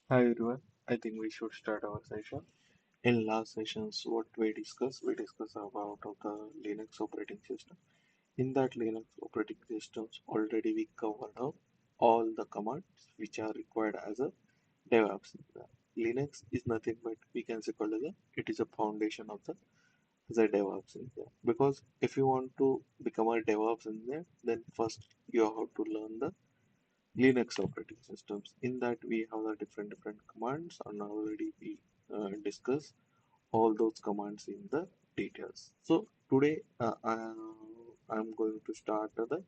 Hi everyone, I think we should start our session. In last sessions, what we discussed about of the Linux operating system. In that Linux operating systems, already we covered up all the commands which are required as a DevOps. Linux is nothing but we can say called as it is a foundation of the DevOps in there. Because if you want to become a DevOps in there, then first you have to learn the Linux operating systems. In that we have the different commands and already we discuss all those commands in the details. So today I'm going to start the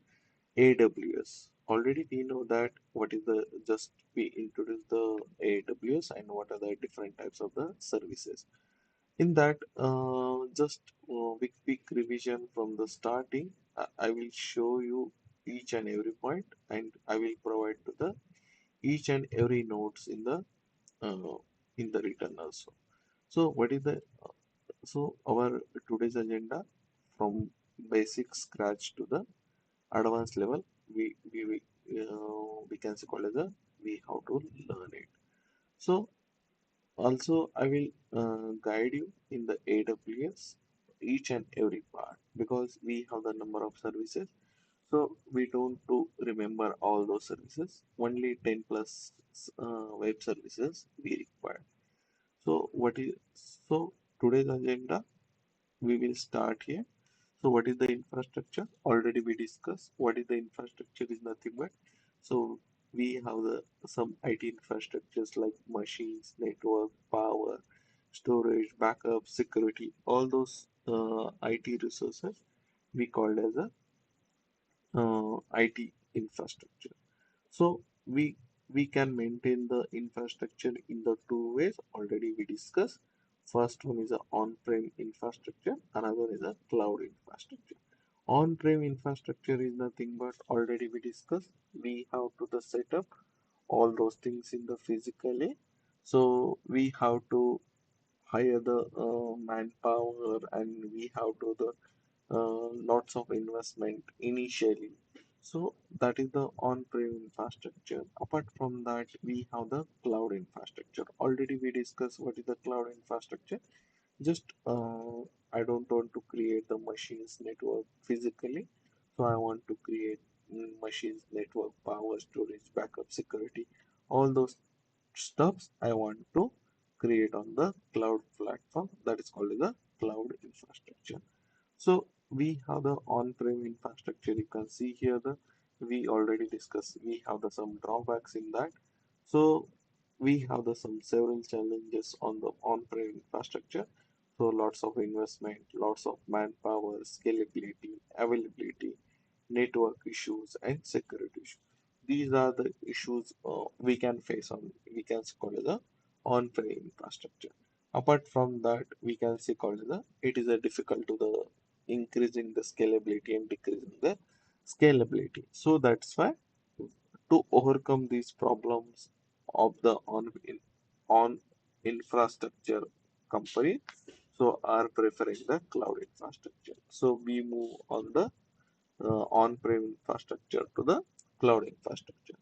AWS. Already we know that what is the just we introduce the AWS and what are the different types of the services. In that just quick revision from the starting, I will show you each and every point and I will provide to the each and every nodes uh, in the return also. So what is the so our today's agenda from basic scratch to the advanced level we can say call as a we how to learn it. So also I will guide you in the AWS each and every part because we have the number of services, so we don't to remember all those services. Only 10 plus web services we require. So what is so today's agenda? We will start here. So what is the infrastructure? Already we discussed. What is the infrastructure is nothing but so we have the some IT infrastructures like machines, network, power, storage, backup, security. All those IT resources we called as a IT infrastructure. So we can maintain the infrastructure in the two ways already we discussed. First one is a on-prem infrastructure, another is a cloud infrastructure. On-prem infrastructure is nothing but already we discussed. We have to the setup all those things in the physically. So we have to hire the manpower and we have to the lots of investment initially. So that is the on-prem infrastructure. Apart from that, we have the cloud infrastructure. Already we discussed what is the cloud infrastructure. Just I don't want to create the machines network physically. So I want to create machines network, power, storage, backup, security, all those stuffs I want to create on the cloud platform that is called the cloud infrastructure. So we have the on-prem infrastructure. You can see here the we already discussed. We have the some drawbacks in that. So we have the some several challenges on the on-prem infrastructure. So lots of investment, lots of manpower, scalability, availability, network issues, and security issues. These are the issues we can face on we can call it the on-prem infrastructure. Apart from that, we can see called the it is a difficult to the increasing the scalability and decreasing the scalability. So that's why to overcome these problems of the on infrastructure company, so are preferring the cloud infrastructure. So we move on the on-prem infrastructure to the cloud infrastructure.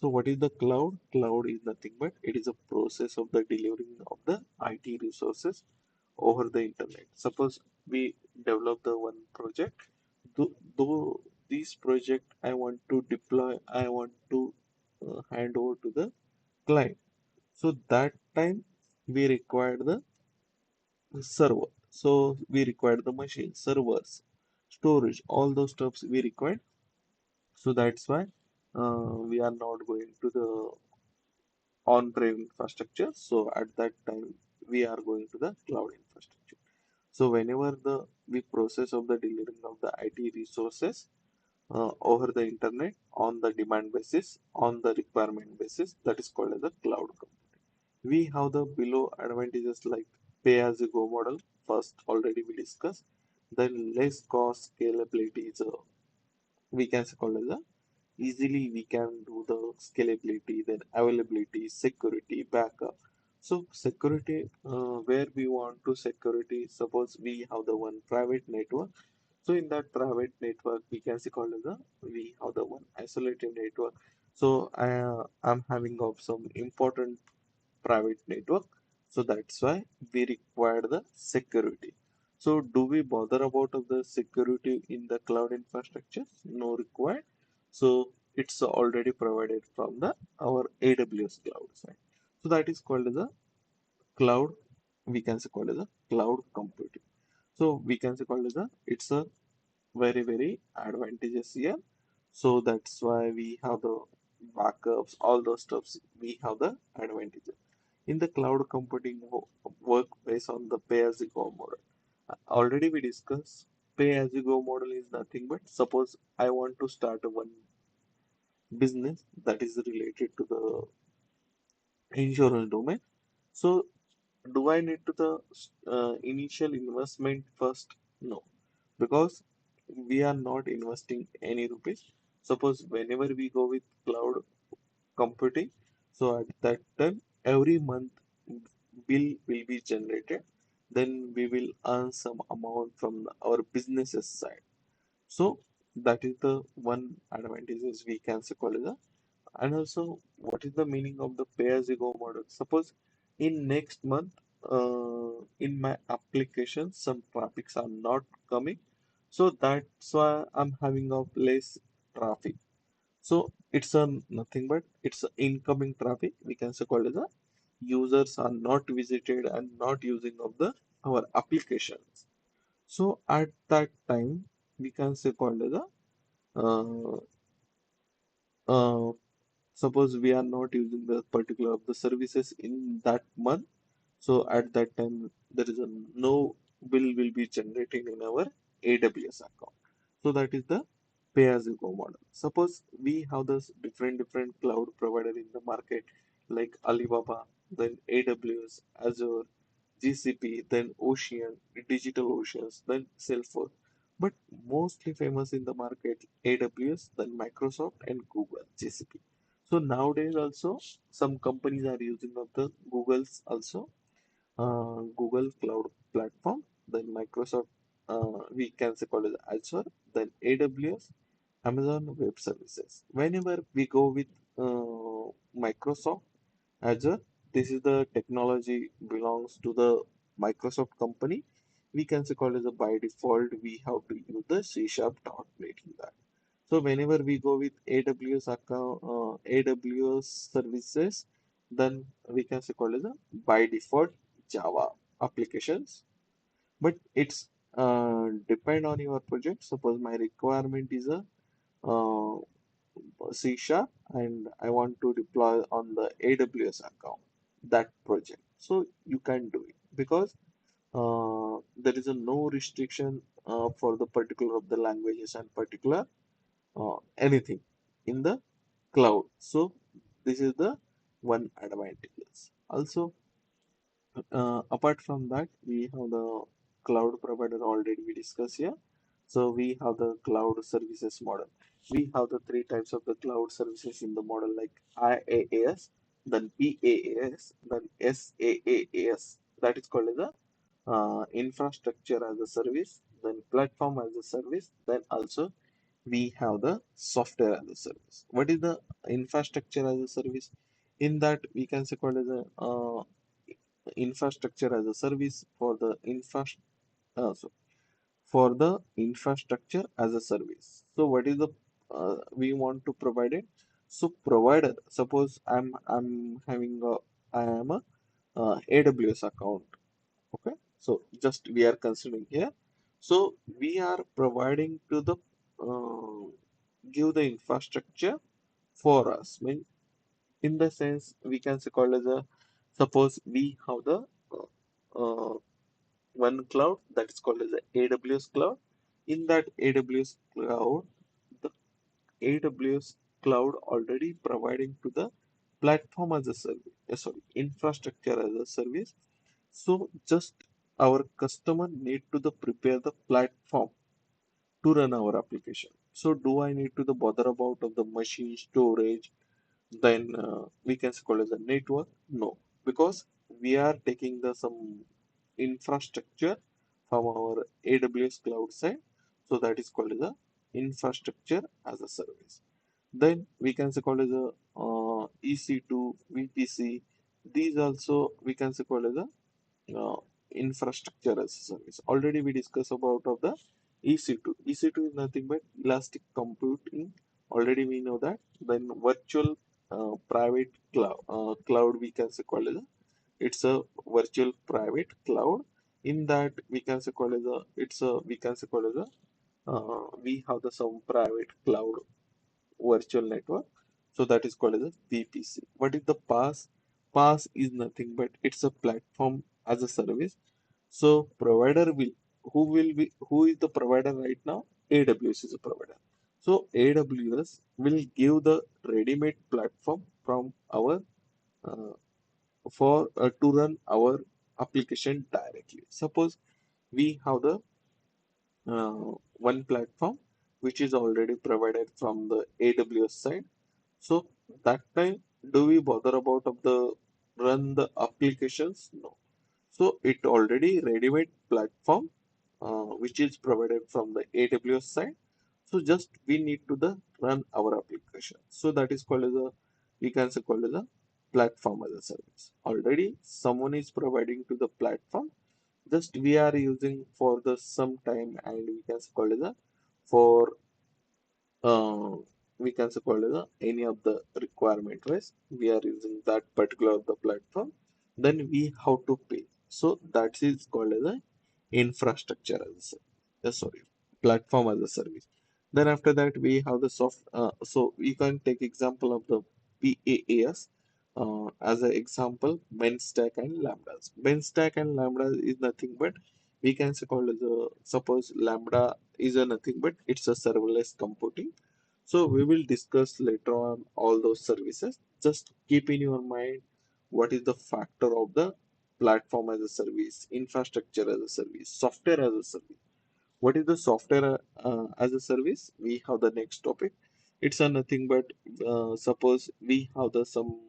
So what is the cloud? Cloud is nothing but it is a process of the delivering of the IT resources over the internet. Suppose we develop the one project, though this project I want to deploy, I want to hand over to the client. So that time we require the server. So we require the machine, servers, storage, all those stuffs we require. So that's why we are not going to the on-prem infrastructure. So at that time we are going to the cloud infrastructure. So whenever the process of the delivering of the IT resources over the internet on the demand basis, on the requirement basis, that is called as a cloud computing. We have the below advantages like pay as you go model. First, already we discussed. Then less cost scalability is a we can call as a easily we can do the scalability, then availability, security, backup. So security, where we want to security, suppose we have the one private network. So in that private network we can see called as a we have the one isolated network. So I'm having of some important private network. So that's why we require the security. So do we bother about of the security in the cloud infrastructure? No required. So it's already provided from the our AWS cloud side. So that is called as a cloud. We can say called as a cloud computing. So we can say called as a it's a very advantageous here. So that's why we have the backups, all those stuffs. We have the advantages. In the cloud computing work based on the pay-as-you-go model. Already we discussed pay-as-you-go model is nothing but suppose I want to start a one business that is related to the insurance domain. So do I need to the initial investment first? No, because we are not investing any rupees. Suppose whenever we go with cloud computing, so at that time every month bill will be generated. Then we will earn some amount from our businesses side. So that is the one advantages we can say call as a. And also, what is the meaning of the pay-as-you-go model? Suppose in next month, in my application, some traffics are not coming, so that's why I'm having of less traffic. So it's a nothing but it's a incoming traffic. We can say called as a users are not visited and not using of the our applications. So at that time, we can say called as a uh, uh, suppose we are not using the particular of the services in that month, so at that time there is a no bill will be generating in our AWS account. So that is the pay as you go model. Suppose we have this different cloud provider in the market like Alibaba, then AWS, Azure, GCP, then Ocean, Digital Oceans, then Salesforce. But mostly famous in the market, AWS, then Microsoft and Google, GCP. So nowadays also some companies are using of the Google's also Google Cloud Platform, then Microsoft, we can say called as Azure, then AWS, Amazon Web Services. Whenever we go with Microsoft Azure, this is the technology belongs to the Microsoft company. We can say called as a by default, we have to use the C# .NET in that. So whenever we go with AWS account, AWS services, then we can say called as a by default Java applications. But it's depend on your project. Suppose my requirement is a uh, C# and I want to deploy on the AWS account that project. So you can do it because there is a no restriction for the particular of the languages and particular anything in the cloud. So this is the one advantages. Also, apart from that, we have the cloud provider already we discussed here. So we have the cloud services model. We have the three types of the cloud services in the model like IaaS, then PaaS, then SaaS. That is called as a infrastructure as a service, then platform as a service, then also we have the software as a service. What is the infrastructure as a service? In that we can say called as a infrastructure as a service for the for the infrastructure as a service. So what is the we want to provide it? So provider, suppose I'm having a I am a AWS account. Okay, so just we are considering here. So we are providing to the give the infrastructure for us. Mean in the sense we can say called as a suppose we have the one cloud that is called as the AWS cloud. In that AWS cloud, the AWS cloud already providing to the platform as a service, sorry, infrastructure as a service. So just our customer need to the prepare the platform to run our application. So do I need to the bother about of the machine storage? Then we can call as a network. No, because we are taking the some infrastructure from our AWS cloud side. So that is called as a infrastructure as a service. Then we can say called as a EC2, VPC. these also we can say called as a infrastructure as a service. Already we discussed about of the EC2. EC2 is nothing but elastic computing. Already we know that. Then virtual private cloud we can say called as a, it's a virtual private cloud. In that we can say called as a, it's a we can say called as a we have the some private cloud virtual network. So that is called as a VPC. What is the PaaS? PaaS is nothing but it's a platform as a service. So provider will who is the provider right now? AWS is a provider. So AWS will give the ready-made platform from our uh, for to run our application directly. Suppose we have the one platform which is already provided from the AWS side. So that time, do we bother about of the run the applications? No. So it already ready-made platform which is provided from the AWS side. So just we need to the run our application. So that is called as a we can say called as a platform as a service. Already someone is providing to the platform. Just we are using for the some time and we can say called as a for uh, we can say called as any of the requirement wise we are using that particular of the platform, then we have to pay. So that is called as a infrastructure as a sorry, platform as a service. Then after that we have the soft so we can take example of the PaaS as an example, stack and lambdas. Stack and lambda is nothing but we can say called as a suppose lambda is a nothing but it's a serverless computing. So we will discuss later on all those services. Just keep in your mind what is the factor of the platform as a service, infrastructure as a service, software as a service. What is the software as a service? We have the next topic. It's a nothing but suppose we have the some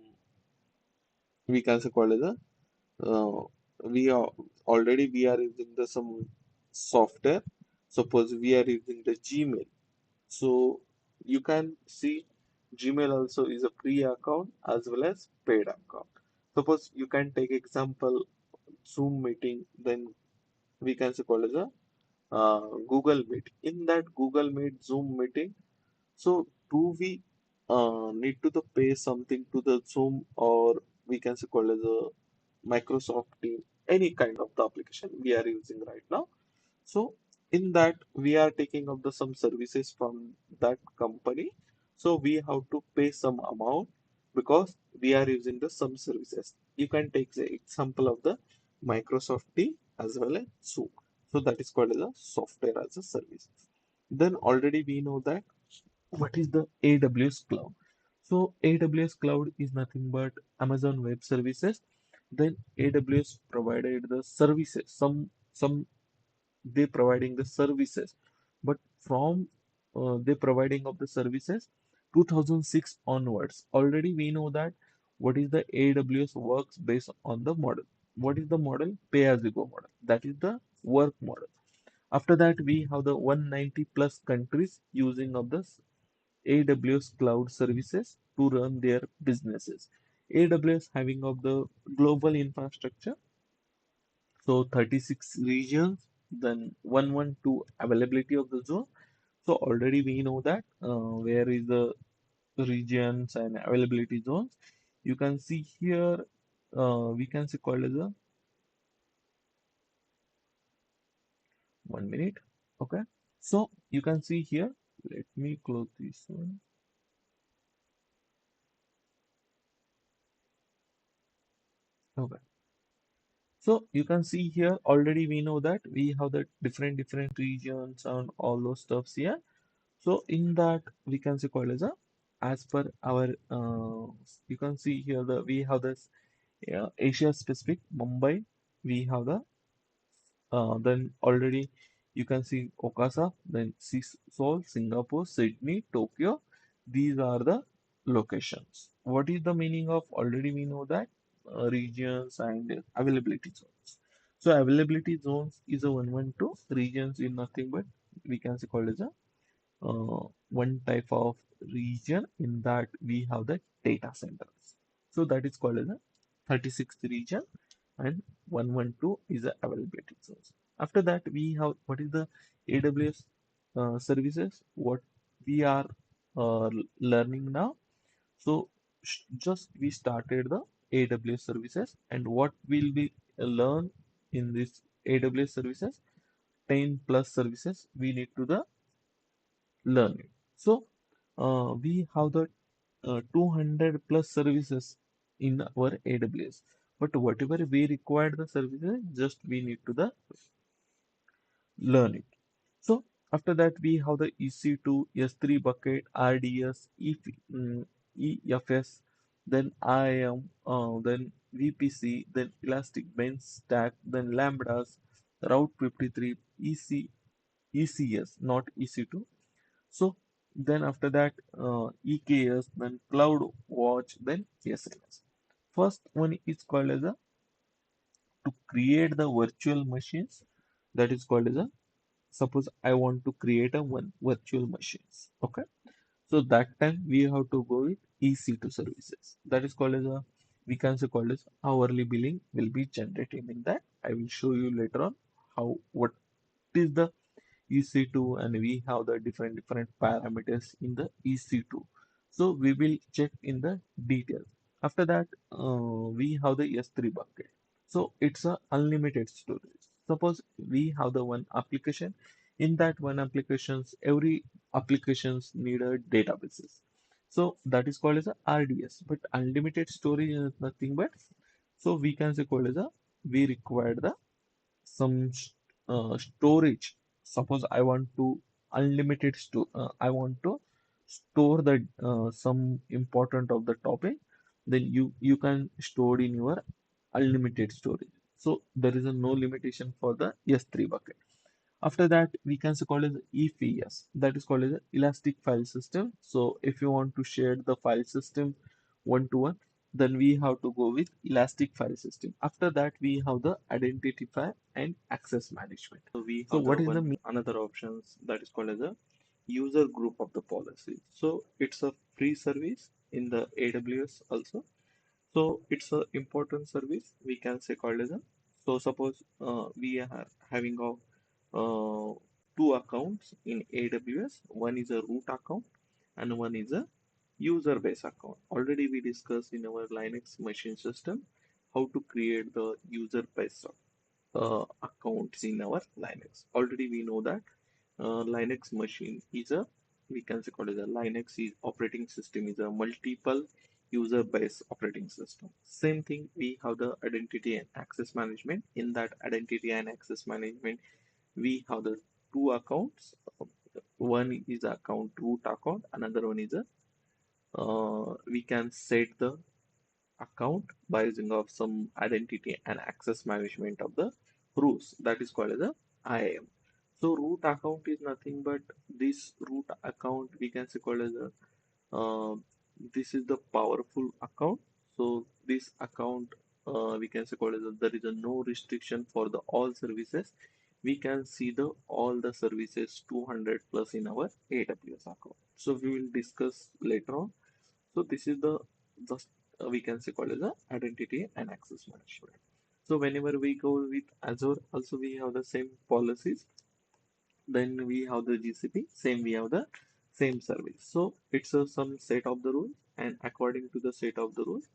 we can say called as a we are already we are using the some software. Suppose we are using the Gmail. So you can see Gmail also is a free account as well as paid account. Suppose you can take example Zoom meeting, then we can say call as a Google Meet. In that Google Meet Zoom meeting, so do we need to the pay something to the Zoom or we can say call as a Microsoft Team, any kind of the application we are using right now. So in that we are taking up the some services from that company. So we have to pay some amount because we are using the some services. You can take the example of the Microsoft Team as well as Zoom. So that is called as a software as a service. Then already we know that what is the AWS cloud. So AWS cloud is nothing but Amazon Web Services. Then AWS provided the services, some they providing the services, but from they providing of the services 2006 onwards already we know that what is the AWS works based on the model. What is the model? Pay as you go model. That is the work model. After that we have the 190 plus countries using of this AWS cloud services to run their businesses. AWS having of the global infrastructure, so 36 regions, then 112 availability of the zone. So already we know that where is the regions and availability zones. You can see here, we can see called as a 1 minute. Okay. So you can see here, let me close this one. Okay. So you can see here already we know that we have the different regions and all those stuffs here. So in that we can see called as a as per our you can see here the we have this Asia Pacific Mumbai, we have the then already you can see Okasa, then Seoul, Singapore, Sydney, Tokyo. These are the locations. What is the meaning of already we know that regions and availability zones. So availability zones is a 112, regions is nothing but we can say called as a one type of region in that we have the data centers. So that is called as a 36th region, and 112 is the availability zones. After that, we have what is the AWS services, what we are learning now. So just we started the AWS services, and what will we learn in this AWS services? 10 plus services we need to the learn it. So we have the 200 plus services in our AWS. But whatever we require the services, just we need to the learn it. So after that, we have the EC2, S3 bucket, RDS, EFS, then IAM, then VPC, then Elastic Bench Stack, then Lambdas, Route 53, ECS, not EC2. So then after that, EKS, then Cloud Watch, then SNS. First one is called as a to create the virtual machines. That is called as a suppose I want to create a one virtual machines. Okay. So that time we have to go with EC2 services. That is called as a we can say called as hourly billing will be generated in that. I will show you later on how what is the EC2 and we have the different parameters in the EC2. So we will check in the details. After that, we have the S3 bucket. So it's a unlimited storage. Suppose we have the one application. In that one applications, every applications need a databases. So that is called as a RDS. But unlimited storage is nothing but so we can say called as a we require the some storage. Suppose I want to unlimited I want to store the some important of the topic. Then you can store in your unlimited storage. So there is a no limitation for the S3 bucket. After that, we can call it EFS. That is called as a elastic file system. So if you want to share the file system one to one, then we have to go with elastic file system. After that, we have the identifier and access management. So we have what is the another options that is called as a user group of the policy. So it's a free service in the AWS also. So it's a important service we can say called as a. So suppose we are having a two accounts in AWS. One is a root account and one is a user base account. Already we discussed in our Linux machine system how to create the user base accounts in our Linux. Already we know that Linux machine is a we can say called as a Linux is operating system is a multiple user based operating system. Same thing we have the identity and access management. In that identity and access management, we have the two accounts. One is account root account, another one is a we can set the account by using of some identity and access management of the rules that is called as a IAM. So root account is nothing but this root account we can say called as a this is the powerful account. So this account we can say called as a, there is a no restriction for the all services. We can see the all the services 200 plus in our AWS account. So we will discuss later on. So this is the just we can say called as a identity and access management. So whenever we go with Azure, also we have the same policies. Then we have the GCP, same we have the same service. So it's a some set of the rules, and according to the set of the rules,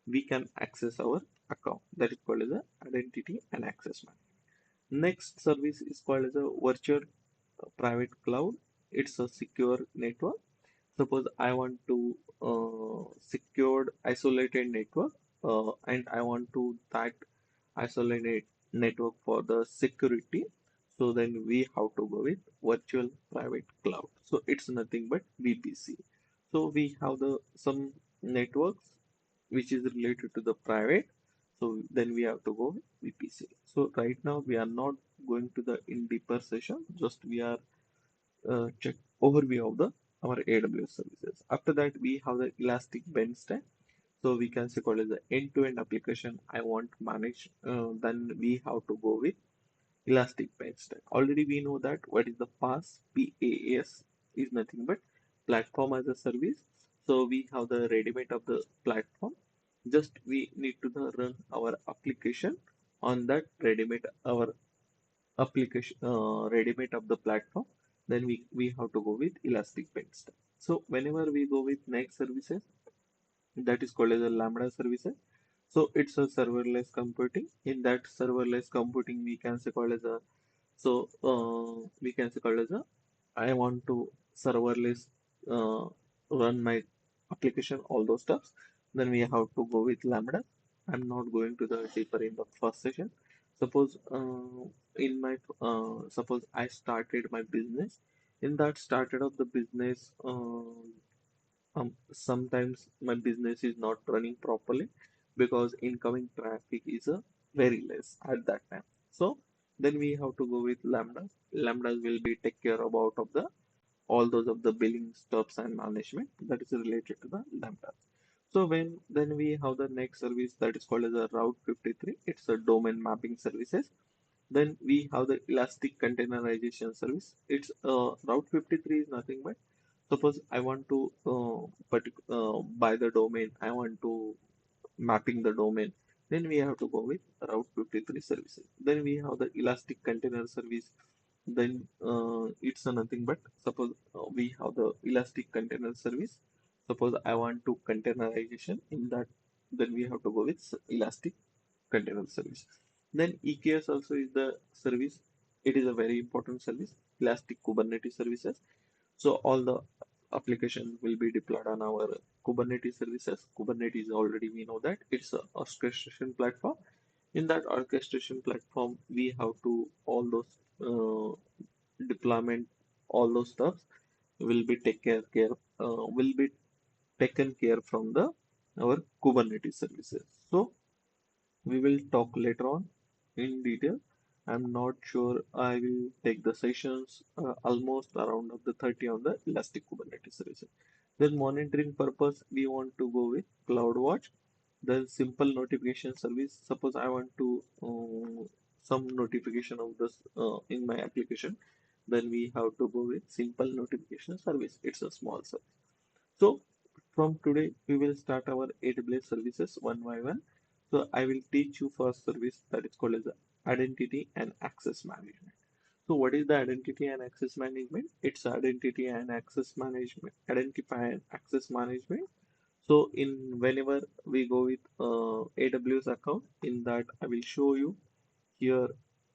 we can access our account. That is called as a identity and access management. Next service is called as a virtual private cloud. It's a secure network. Suppose I want to secured isolated network and I want to that isolated network for the security. So then we have to go with virtual private cloud. So it's nothing but VPC. So we have the some networks which is related to the private. So then we have to go with VPC. So right now we are not going to the in deeper session. Just we are check overview of the our AWS services. After that, we have the Elastic Bench Stack. So we can say called as the end-to-end application I want to manage. Then we have to go with Elastic Bench Stack. Already we know that what is the PaaS. PaaS is nothing but platform as a service. So we have the ready-made of the platform. Just we need to run our application on that ready-made our application ready-made of the platform. Then we have to go with elastic paint. So whenever we go with next services, that is called as a Lambda services. So it's a serverless computing. In that serverless computing, we can say called as a we can say called as a I want to serverless uh, run my application, all those stuffs. Then we have to go with Lambda. I'm not going to the deeper in the first session. Suppose in my suppose I started my business. In that started of the business, sometimes my business is not running properly because incoming traffic is very less at that time. So then we have to go with Lambda. Lambda will be take care about of the all those of the billing stuffs and management that is related to the Lambda. So when then we have the next service that is called as a Route 53. It's a domain mapping services. Then we have the elastic containerization service. It's Route 53 is nothing but suppose I want to buy the domain, I want to mapping the domain, then we have to go with Route 53 services. Then we have the elastic container service. Then it's nothing but suppose we have the elastic container service. Suppose I want to containerization in that, then we have to go with elastic container service. Then EKS also is the service. It is a very important service, Elastic Kubernetes services. So all the applications will be deployed on our Kubernetes services. Kubernetes already we know that it's a orchestration platform. In that orchestration platform, we have to all those deployment, all those stuff will be will be taken care from the our Kubernetes services. So we will talk later on in detail. I'm not sure I will take the sessions almost around of the 30 on the Elastic Kubernetes services. Then monitoring purpose, we want to go with CloudWatch. Then simple notification service. Suppose I want to some notification of this in my application, then we have to go with simple notification service. It's a small service. So from today, we will start our AWS services one by one. So I will teach you first service that is called as identity and access management. So what is the identity and access management? It's identity and access management, identify and access management. So in whenever we go with AWS account, in that I will show you here.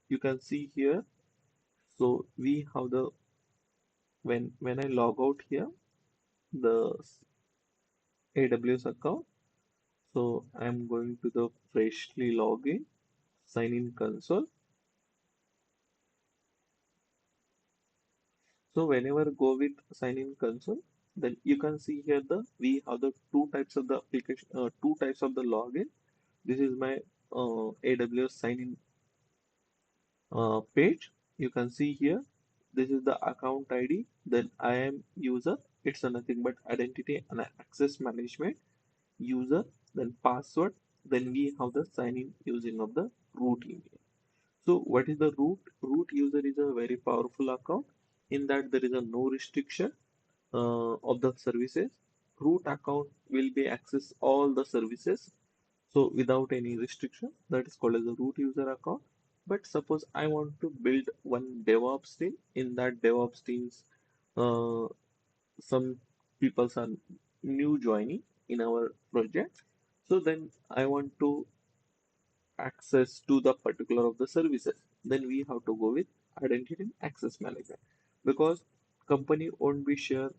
You can see here. So we have the when I log out here the AWS account. So I'm going to the freshly login, sign in console. So whenever go with sign in console, then you can see here the we have the two types of the application, two types of the login. This is my AWS sign in page. You can see here. This is the account ID. Then I am user. It's a nothing but identity and access management user. Then password. Then we have the sign in using of the root email. So what is the root? Root user is a very powerful account. In that there is a no restriction of the services. Root account will be access all the services. So without any restriction, that is called as a root user account. But suppose I want to build one DevOps team. In that DevOps teams, uh, some people are new joining in our project. So then I want to access to the particular of the services, then we have to go with identity and access management because company won't be share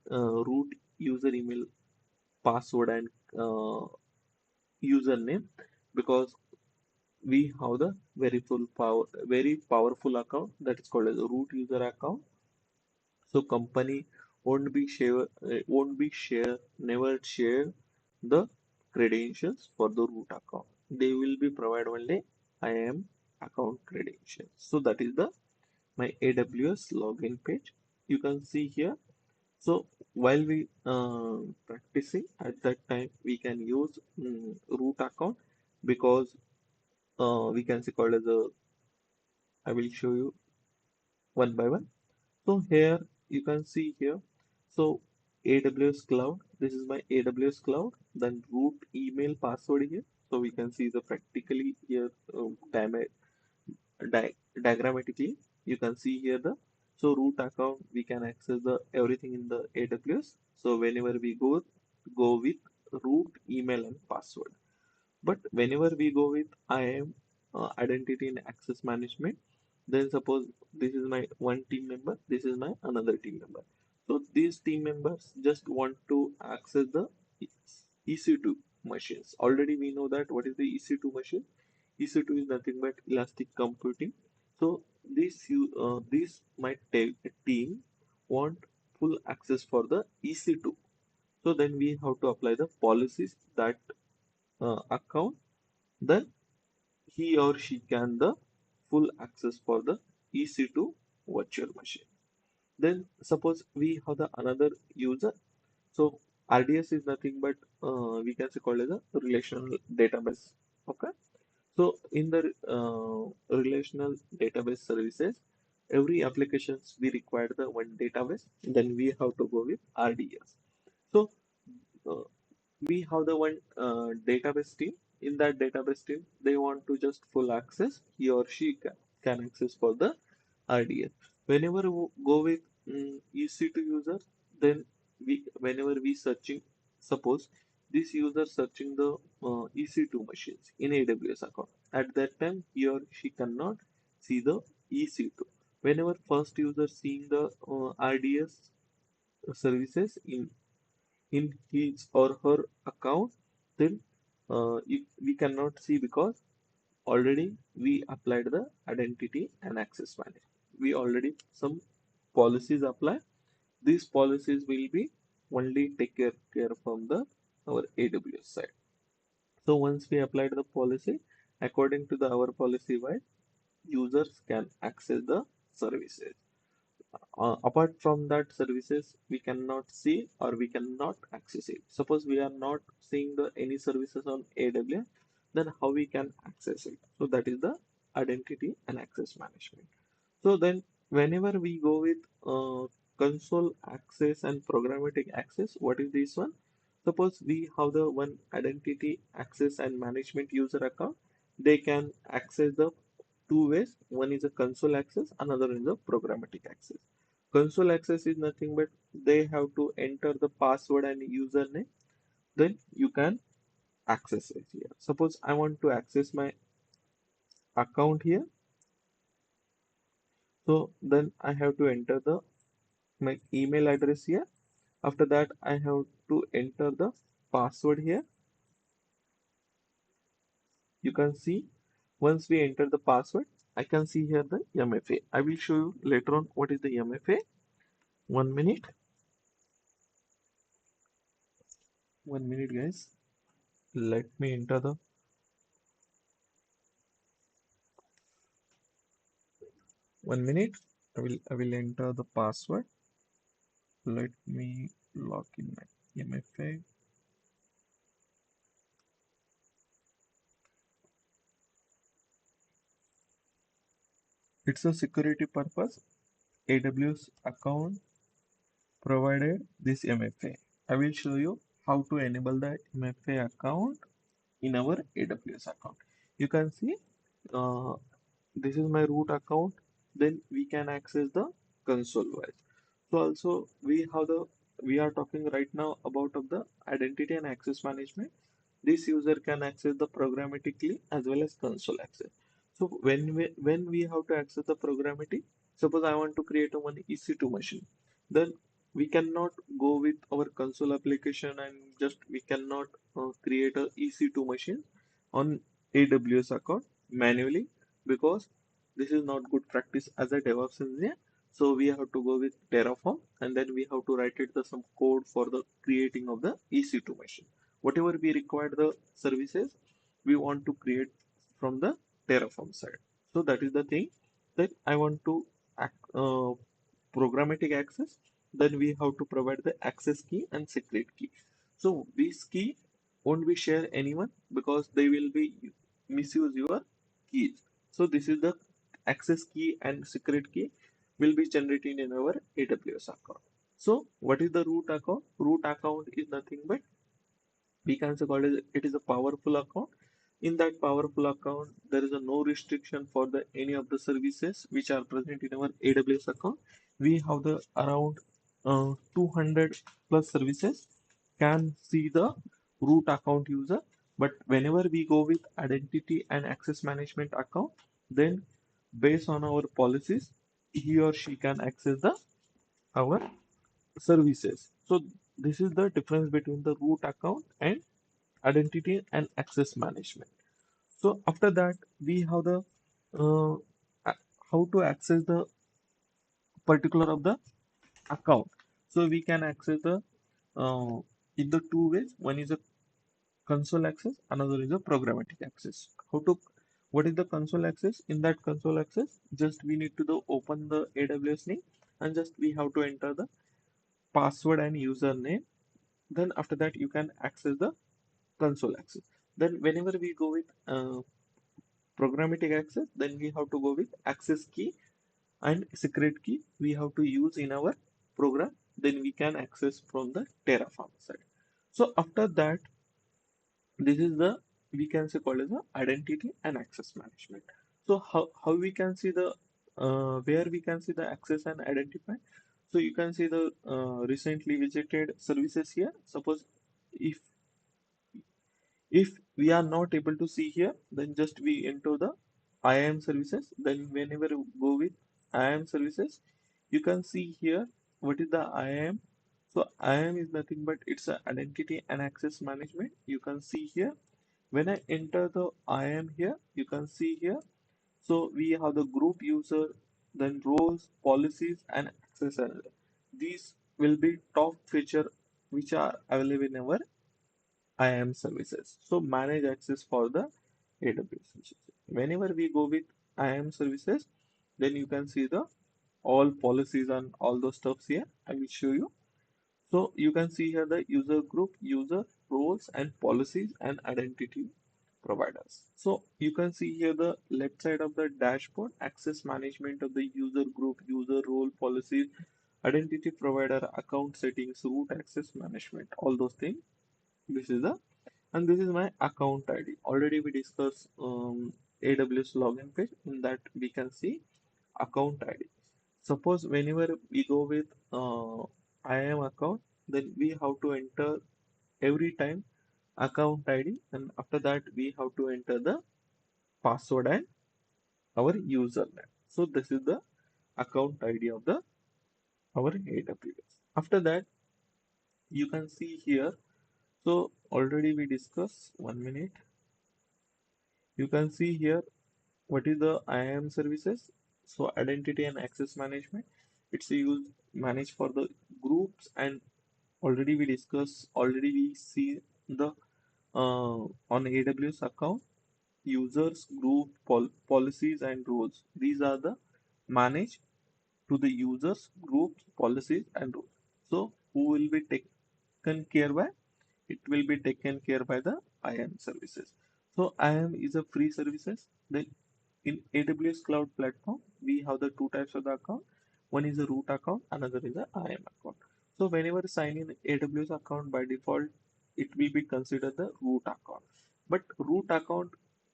root user email password and uh, username because we have the very powerful account that is called as a root user account. So company won't be share never share the credentials for the root account. They will be provide only IAM account credentials. So that is the my AWS login page. You can see here. So while we practicing at that time, we can use root account because we can see called as a. I will show you one by one. So here you can see here. So AWS cloud. This is my AWS cloud. Then root email password here. So we can see the practically here diagrammatically. You can see here the so root account we can access the everything in the AWS. So whenever we go with root email and password. But whenever we go with IAM identity and access management, then suppose this is my one team member, this is my another team member. So these team members just want to access the EC2 machines. Already we know that what is the EC2 machine. EC2 is nothing but elastic computing. So this my team want full access for the EC2. So then we have to apply the policies that account, then he or she can the full access for the EC2 virtual machine. Then suppose we have the another user. So RDS is nothing but we can say called as a relational database. Okay. So in the relational database services, every applications we require the one database. Then we have to go with RDS. So uh, we have the one database team. In that database team they want to just full access, he or she can access for the RDS. Whenever we go with EC2 user, then we whenever we searching, suppose this user searching the EC2 machines in AWS account, at that time he or she cannot see the EC2. Whenever first user seeing the RDS services in his or her account, then we cannot see because already we applied the identity and access management. We already some policies apply. These policies will be only care from the our AWS side. So once we applied the policy, according to the our policy wise, users can access the services. Apart from that services we cannot see or we cannot access it. Suppose we are not seeing the any services on AWS, then how we can access it? So that is the identity and access management. So then whenever we go with console access and programmatic access, what is this one? Suppose we have the one identity access and management user account, they can access the two ways. One is a console access, another is a programmatic access. Console access is nothing but they have to enter the password and username, then you can access it here. Suppose I want to access my account here, so then I have to enter the my email address here. After that I have to enter the password here. You can see once we enter the password, I can see here the MFA. I will show you later on what is the MFA. 1 minute, 1 minute guys. Let me enter the 1 minute. I will enter the password. Let me log in my MFA. It's a security purpose. AWS account provided this MFA. I will show you how to enable the MFA account in our AWS account. You can see uh, this is my root account. Then we can access the console wise. So also we are talking right now about of the identity and access management. This user can access the programmatically as well as console access. So when we have to access the programmatic, suppose I want to create a one EC2 machine, then we cannot go with our console application and just we cannot create a EC2 machine on AWS account manually, because this is not good practice as a DevOps engineer. So we have to go with Terraform and then we have to write it the some code for the creating of the EC2 machine. Whatever we require the services, we want to create from the Terraform side. So that is the thing that I want to programmatic access. Then we have to provide the access key and secret key. So this key won't be share anyone because they will be misuse your keys. So this is the access key and secret key will be generated in our AWS account. So what is the root account? Root account is nothing but we can say called as it is a powerful account. In that powerful account, there is a no restriction for the any of the services which are present in our AWS account. We have the around 200 plus services can see the root account user. But whenever we go with identity and access management account, then based on our policies, he or she can access the our services. So this is the difference between the root account and identity and access management. So after that, we have the uh, how to access the particular of the account. So we can access the uh, in the two ways. One is a console access, another is a programmatic access. How to what is the console access? In that console access, just we need to open the AWS name and just we have to enter the password and username. Then after that, you can access the console access. Then whenever we go with programmatic access, then we have to go with access key and secret key we have to use in our program. Then we can access from the Terraform side. So after that, this is the we can say called as the identity and access management. So how we can see the where we can see the access and identify. So you can see the recently visited services here. Suppose if if we are not able to see here, then just we enter the IAM services. Then whenever you go with IAM services, you can see here what is the IAM. So IAM is nothing but it's a identity and access management. You can see here when I enter the IAM here, you can see here. So we have the group user, then roles, policies, and access. These will be top feature which are available in our IAM services. So manage access for the AWS services. Whenever we go with IAM services, then you can see the all policies and all those stuffs here. I will show you. So you can see here the user group, user roles and policies and identity providers. So you can see here the left side of the dashboard, access management of the user group, user role policies, identity provider, account settings, root access management, all those things. This is the and this is my account ID. Already we discussed AWS login page. In that we can see account ID. Suppose whenever we go with IAM account, then we have to enter every time account ID, and after that we have to enter the password and our username. So this is the account ID of the our AWS. After that, you can see here. So already we discussed 1 minute. You can see here what is the IAM services. So identity and access management. It's used managed for the groups and already we see the on AWS account users group policies and roles. These are the managed to the users groups policies and roles. So who will be taken care by? It will be taken care by the IAM services. So IAM is a free services. Then in AWS cloud platform we have the two types of the account. One is a root account, another is a IAM account. So whenever sign in AWS account by default, it will be considered the root account. But root account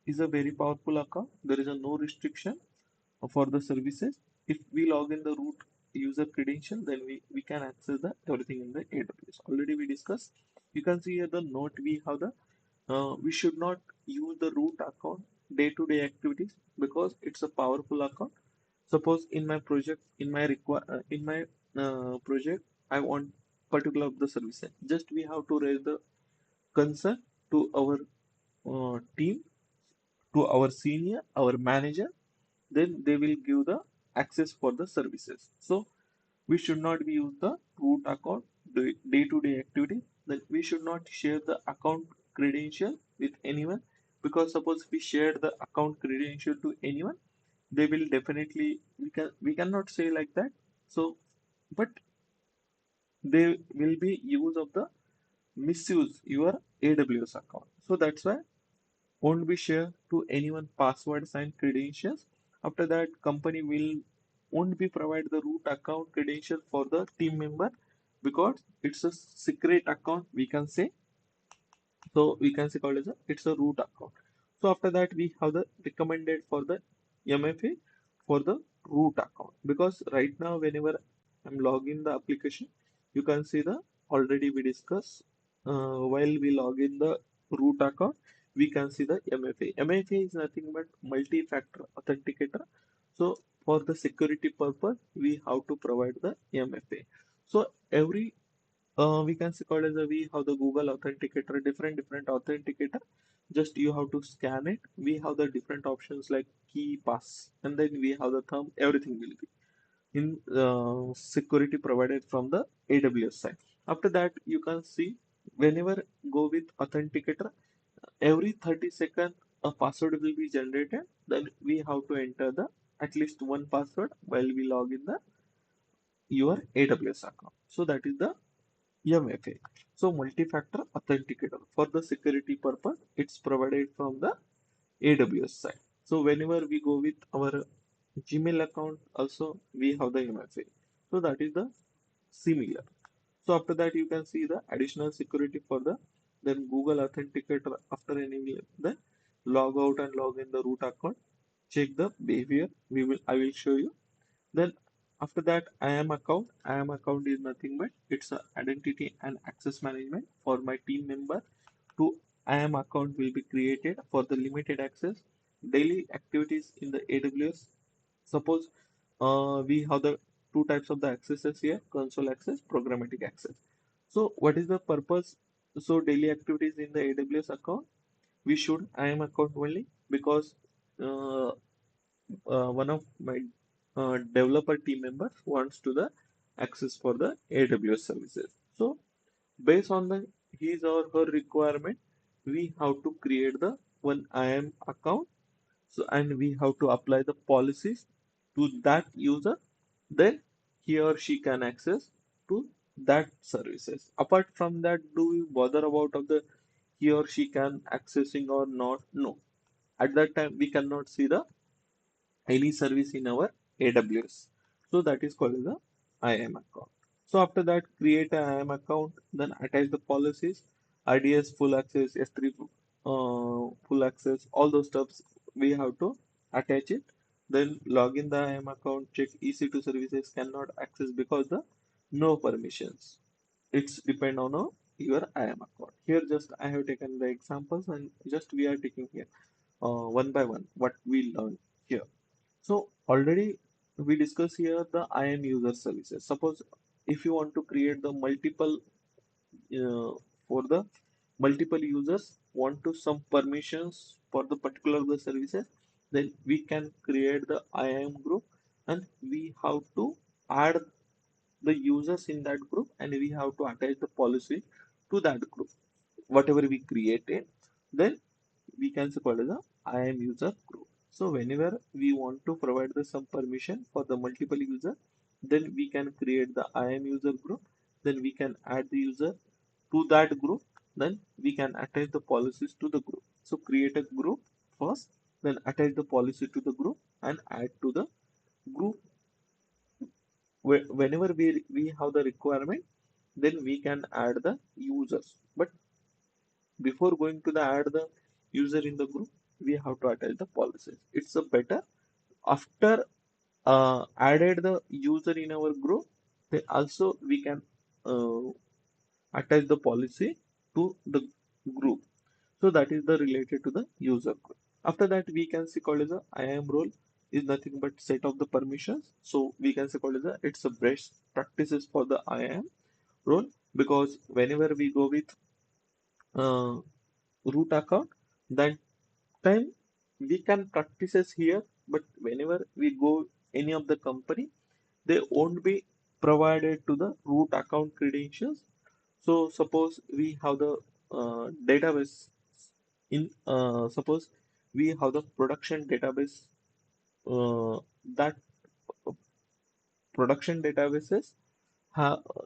is a very powerful account. There is a no restriction for the services. If we log in the root user credential, then we can access the everything in the AWS. Already we discussed. You can see here the note we have the we should not use the root account day-to-day activities because it's a powerful account. Suppose in my project, in my project, I want particular of the services. Just we have to raise the concern to our team, to our senior, our manager. Then they will give the access for the services. So we should not be use the root account day-to-day activity. Then we should not share the account credential with anyone because suppose we share the account credential to anyone, they will definitely we cannot say like that. So but they will be use of the misuse your AWS account. So that's why won't be share to anyone passwords and credentials. After that, company will won't be provide the root account credential for the team member. because it's a secret account, we can say. So we can say called as it's a root account. So after that we have the recommended for the MFA for the root account, because right now whenever I'm logging the application, you can see the already we discussed while we log in the root account, we can see the MFA. MFA is nothing but multi-factor authenticator. So for the security purpose, we have to provide the MFA. So every we can see called as a we have the Google Authenticator, different authenticator. Just you have to scan it. We have the different options like key, pass, and then we have the thumb. Everything will be in security provided from the AWS side. After that, you can see whenever go with authenticator, every 30 seconds a password will be generated. Then we have to enter the at least one password while we log in the your AWS account. So that is the MFA. So multi-factor authenticator for the security purpose, it's provided from the AWS side. So whenever we go with our Gmail account, also we have the MFA. So that is the similar. So after that, you can see the additional security for the then Google Authenticator after enabling the log out and log in the root account. Check the behavior. I will show you. Then after that, IAM account. IAM account is nothing but it's a identity and access management for my team member. Two IAM account will be created for the limited access daily activities in the AWS. Suppose we have the two types of the accesses here: console access, programmatic access. So what is the purpose? So daily activities in the AWS account, we should IAM account only because uh, one of my developer team members wants to the access for the AWS services. So based on the his or her requirement, we have to create the one IAM account. So and we have to apply the policies to that user. Then he or she can access to that services. Apart from that, do we bother about of the he or she can accessing or not? No. At that time, we cannot see the any service in our AWS. So that is called as a IAM account. So after that, create an IAM account, then attach the policies, IDS full access, S3 full access, all those stuffs we have to attach it. Then log in the IAM account, check EC2 services cannot access because the no permissions. It's depend on your IAM account. Here just I have taken the examples and just we are taking here one by one what we learned here. So already we discuss here the IAM user services. Suppose if you want to create the multiple for the multiple users want to some permissions for the particular the services, then we can create the IAM group and we have to add the users in that group and we have to attach the policy to that group. Whatever we created, then we can say called as a IAM user group. So whenever we want to provide the some permission for the multiple user, then we can create the IAM user group. Then we can add the user to that group. Then we can attach the policies to the group. So create a group first, then attach the policy to the group and add to the group. Whenever we have the requirement, then we can add the users. But before going to the add the user in the group, we have to attach the policies. It's a better after added the user in our group, then also we can uh, attach the policy to the group. So that is the related to the user group. After that we can see called as a IAM role is nothing but set of the permissions. So we can say called as a it's a best practices for the IAM role, because whenever we go with uh, root account, that time we can practices here, but whenever we go any of the company, they won't be provided to the root account credentials. So suppose we have the database in suppose we have the production database that production databases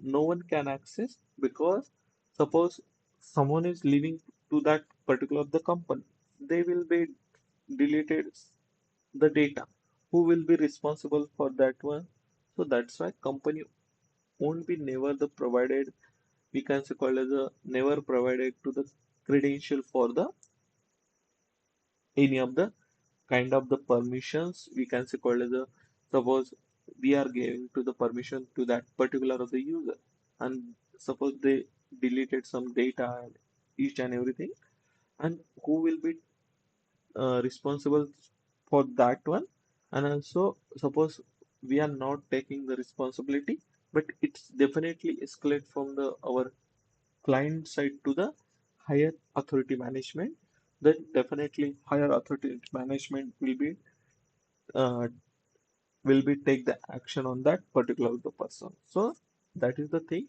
no one can access, because suppose someone is leaving to that particular the company, they will be deleted the data. Who will be responsible for that one? So that's why company won't be never the provided, we can say called as a never provided to the credential for the any of the kind of the permissions, we can say called as a, suppose we are giving to the permission to that particular of the user, and suppose they deleted some data and each and everything, and who will be responsible for that one. And also suppose we are not taking the responsibility, but it's definitely escalate from the our client side to the higher authority management, then definitely higher authority management uh, will be take the action on that particular the person. So that is the thing.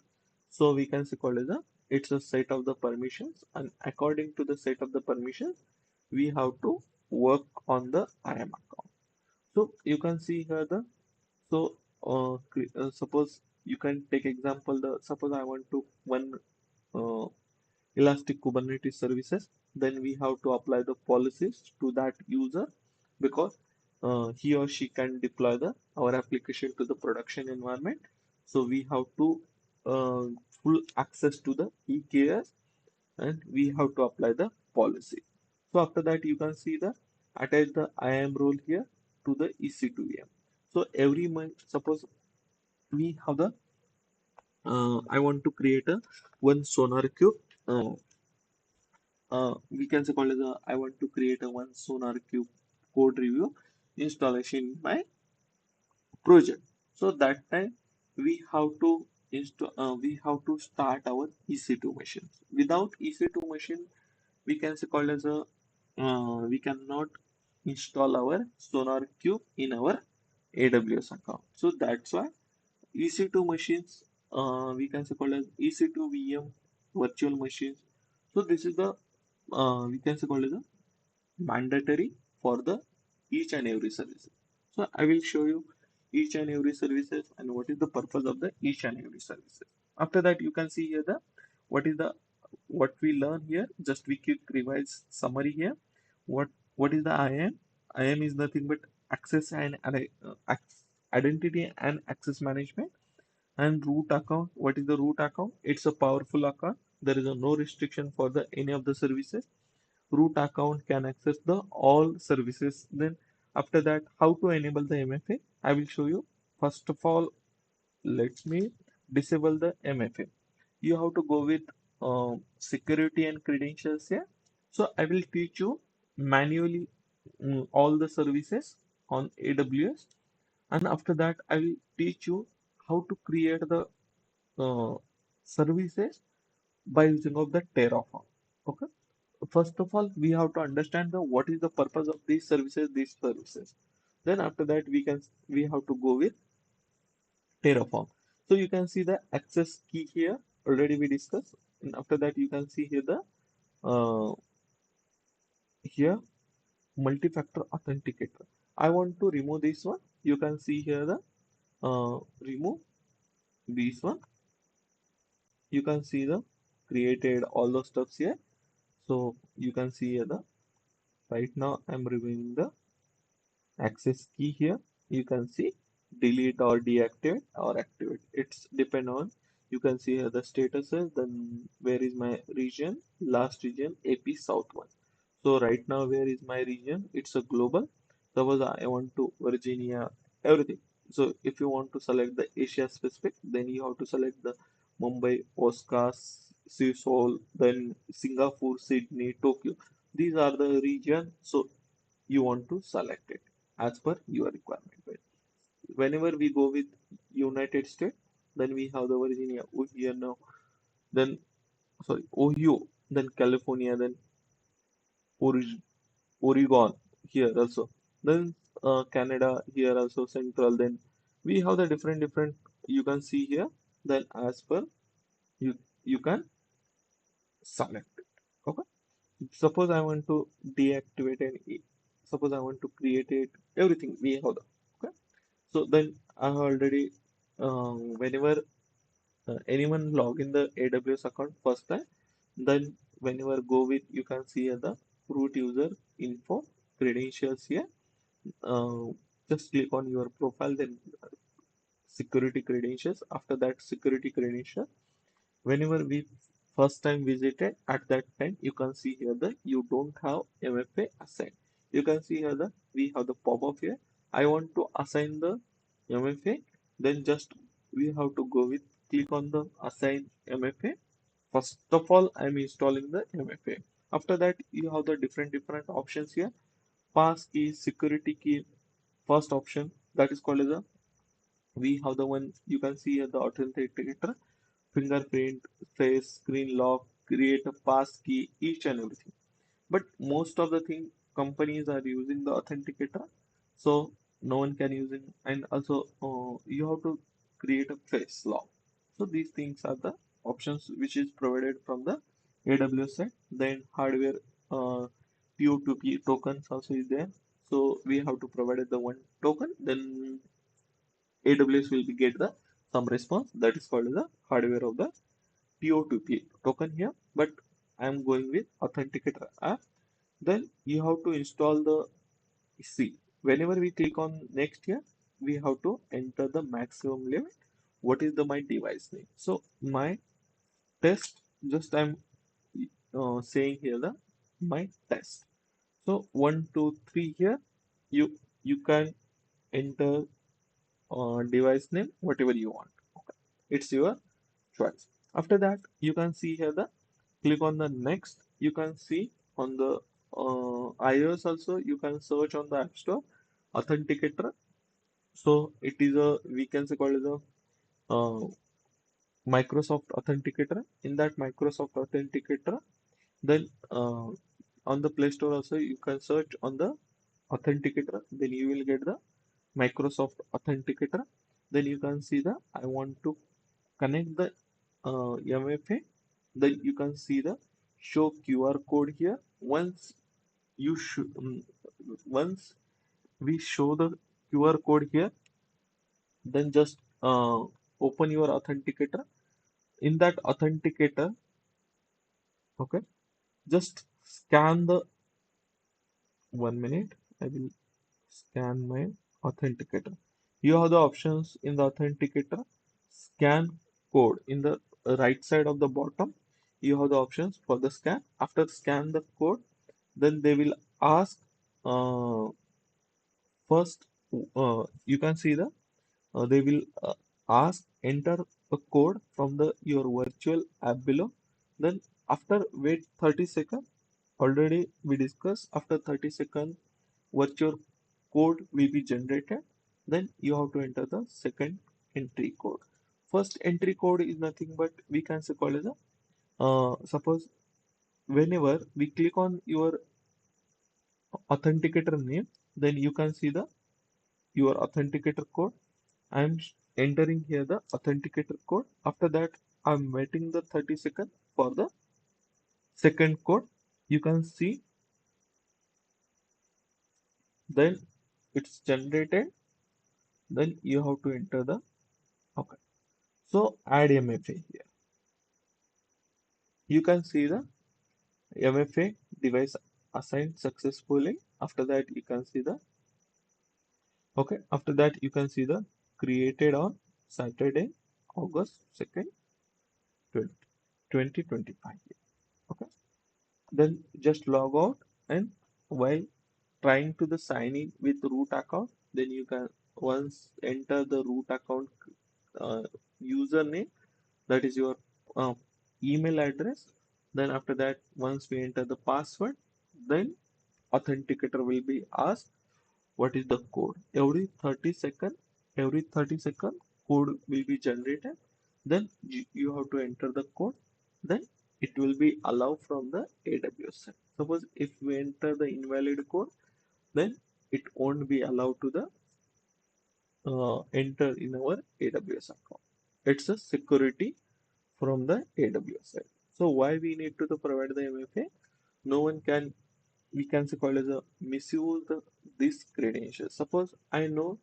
So we can say called as a, it's a set of the permissions, and according to the set of the permissions we have to work on the IAM account. So you can see here the, so suppose you can take example the, suppose I want to one uh, Elastic Kubernetes services, then we have to apply the policies to that user, because he or she can deploy the our application to the production environment. So we have to uh, full access to the EKS, and we have to apply the policy. So after that you can see the attach the IAM role here to the EC2VM. So every month, suppose we have the I want to create a one Sonar Cube. We can say called as a, I want to create a one Sonar Cube code review installation in my project. So that time we have to we have to start our EC2 machines. Without EC2 machine, we can say called as a we cannot install our Sonar Cube in our AWS account. So that's why EC2 machines, we can say called as EC2 VM virtual machines. So this is the we can say called as a mandatory for the each and every service. So I will show you each and every services and what is the purpose of the each and every services. After that, you can see here the what is the what we learn here. Just we quick revise summary here. What is the IAM? IAM is nothing but access and identity and access management. And root account. What is the root account? It's a powerful account. There is a no restriction for the any of the services. Root account can access the all services. Then after that, how to enable the MFA? I will show you. First of all, let me disable the MFA. You have to go with security and credentials here. So I will teach you manually all the services on AWS, and after that I will teach you how to create the uh, services by using of the Terraform. Okay. First of all, we have to understand the what is the purpose of these services, then after that we have to go with Terraform. So you can see the access key here, already we discussed, and after that you can see here the uh, here multi-factor authenticator. I want to remove this one. You can see here the remove this one. You can see the created all those stuffs here. So you can see here the right now I'm removing the access key here. You can see delete or deactivate or activate, it's depend on, you can see here the statuses, then where is my region, last region AP South one. So right now where is my region, it's a global. Suppose I want to Virginia, everything. So if you want to select the Asia specific, then you have to select the Mumbai, Osaka, Seoul, then Singapore, Sydney, Tokyo. These are the region. So you want to select it as per your requirement. Right? Whenever we go with United States, then we have the Virginia, Ohio now, then sorry, Ohio, then California, then Oregon here also, then Canada here also central. Then we have the different you can see here. Then as per you you can select it. Okay. Suppose I want to deactivate suppose I want to create it, everything we have the, okay. So then I have already whenever anyone log in the AWS account first time, then whenever go with, you can see here the root user info credentials here. uh, just click on your profile, then security credentials. After that security credential, whenever we first time visited, at that time you can see here that you don't have MFA assigned. You can see here that we have the pop-up here. I want to assign the MFA. Then just we have to go with click on the assign MFA. First of all, I'm installing the MFA. After that, you have the different options here. Pass key, security key. First option that is called as a, we have the one you can see here, the authenticator, fingerprint, face, screen lock, create a pass key, each and everything. But most of the thing companies are using the authenticator, so no one can use it. And also you have to create a face lock. So these things are the options which is provided from the AWS side. Then hardware P2P tokens also is there. So we have to provide the one token. Then AWS will be get the some response that is called the hardware of the PO2P token here, but I am going with Authenticator app. Then you have to install the C. Whenever we click on next here, we have to enter the maximum limit. What is the my device name? So my test, just I'm saying here the my test. So 1, 2, 3 here, you can enter device name whatever you want. Okay. It's your choice. After that, you can see here the click on the next. You can see on the iOS also you can search on the App Store authenticator. So it is a, we can say called as a Microsoft authenticator. In that Microsoft authenticator, then on the Play Store also you can search on the authenticator. Then you will get the Microsoft authenticator. Then you can see the, I want to connect the MFA. Then you can see the show QR code here. You should once we show the QR code here, then just open your authenticator. In that authenticator, okay, just scan the, 1 minute. I will scan my authenticator. You have the options in the authenticator. Scan code in the right side of the bottom. You have the options for the scan. After scan the code, then they will ask uh, first. You can see the they will ask enter a code from the your virtual app below. Then after wait 30 seconds. Already we discussed, after 30 seconds virtual code will be generated. Then you have to enter the second entry code. First entry code is nothing but we can say call as a suppose whenever we click on your authenticator name, then you can see the your authenticator code. I'm entering here the authenticator code. After that, I'm waiting the 30 seconds for the second code. You can see then it's generated. Then you have to enter the, okay. So add MFA here. You can see the MFA device assigned successfully. After that, you can see the, okay. After that, you can see the created on Saturday, August 2nd, 2025. Okay. Then just log out, and while trying to the sign in with root account, then you can once enter the root account uh, username, that is your uh, email address. Then after that, once we enter the password, then authenticator will be asked what is the code. Every 30 second code will be generated. Then you have to enter the code. Then it will be allowed from the AWS side. Suppose if we enter the invalid code, then it won't be allowed to the enter in our AWS account. It's a security from the AWS side. So why we need to provide the MFA? No one can, we can say call as a misuse this credential. Suppose I know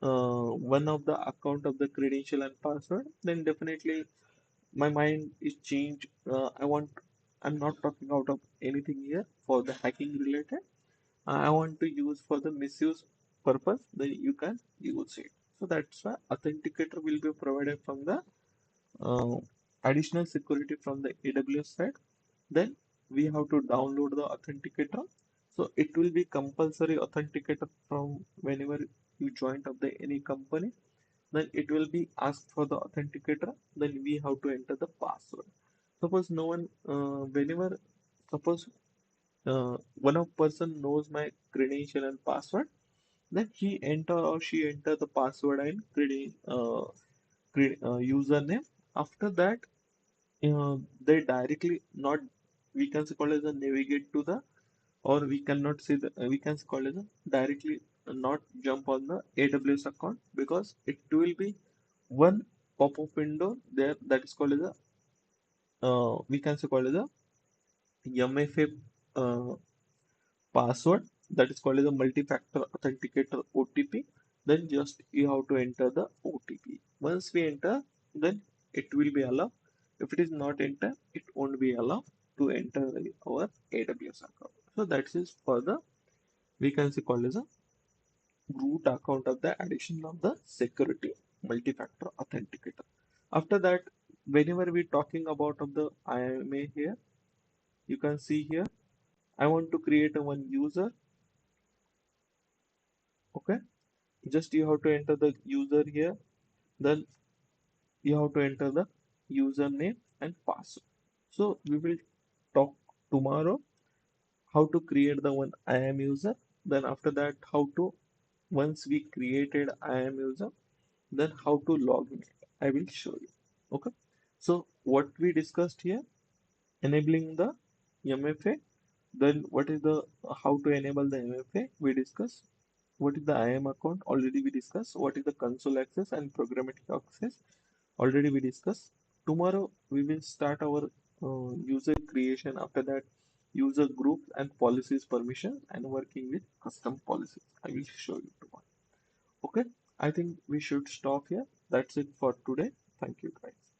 one of the account of the credential and password, then definitely my mind is changed. I'm not talking out of anything here for the hacking related. I want to use for the misuse purpose, then you can use it. So that's why authenticator will be provided from the uh, additional security from the AWS side. Then we have to download the authenticator. So it will be compulsory authenticator from whenever you join up the any company. Then it will be asked for the authenticator. Then we have to enter the password. Suppose no one, whenever, suppose one of person knows my credential and password, then he enter or she enter the password and username. After that, they directly not, we can call as a navigate to the, or we cannot see the, we can call as a directly not jump on the AWS account, because it will be one pop-up window there that is called as a we can call as a MFA uh, password, that is called as a multi-factor authenticator OTP. Then just you have to enter the OTP. Once we enter, then it will be allowed. If it is not enter, it won't be allowed to enter our AWS account. So that is for the, we can say called as a root account of the addition of the security multi-factor authenticator. After that, whenever we talking about of the IMA here, you can see here, I want to create a one user. Okay, just you have to enter the user here, then you have to enter the username and password. So we will talk tomorrow how to create the one IAM user. Then after that, how to, once we created IAM user, then how to log in it, I will show you. Okay, so what we discussed here, enabling the MFA. Then what is the, how to enable the MFA we discussed. What is the IAM account? Already we discussed. What is the console access and programmatic access? Already we discussed. Tomorrow we will start our user creation. After that, user groups and policies permission and working with custom policies. I will show you tomorrow. Okay. I think we should stop here. That's it for today. Thank you guys.